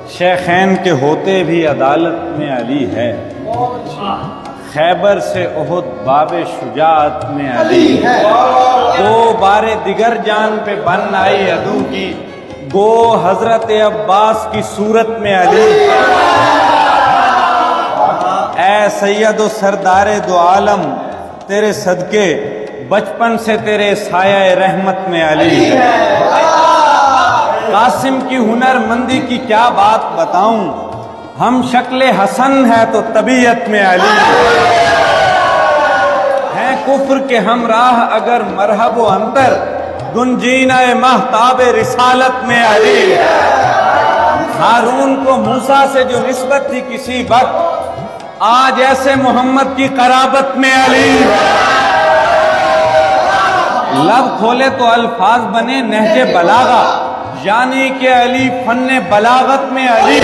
शेखैन के होते भी अदालत में अली है, खैबर से ओहद बाबे शुजात में अली है। दो बारे दिगर जान पे बन आई अदू की, गो हजरत अब्बास की सूरत में अली। ऐ सैयदो सरदारे दो आलम, तेरे सदके बचपन से तेरे साया रहमत में अली है। कासिम की हुनरमंदी की क्या बात बताऊं, हम शक्ले हसन है तो तबीयत में अली हैं। कुफ्र के हमराह अगर मरहब व अंतर, गुंजीना महताब रिसालत में अली है। हारून को मूसा से जो निस्बत थी किसी वक्त, आज ऐसे मोहम्मद की कराबत में अली। लब खोले तो अल्फाज बने नहजे बलागा, यानी कि अली फन्ने बलागत में अली।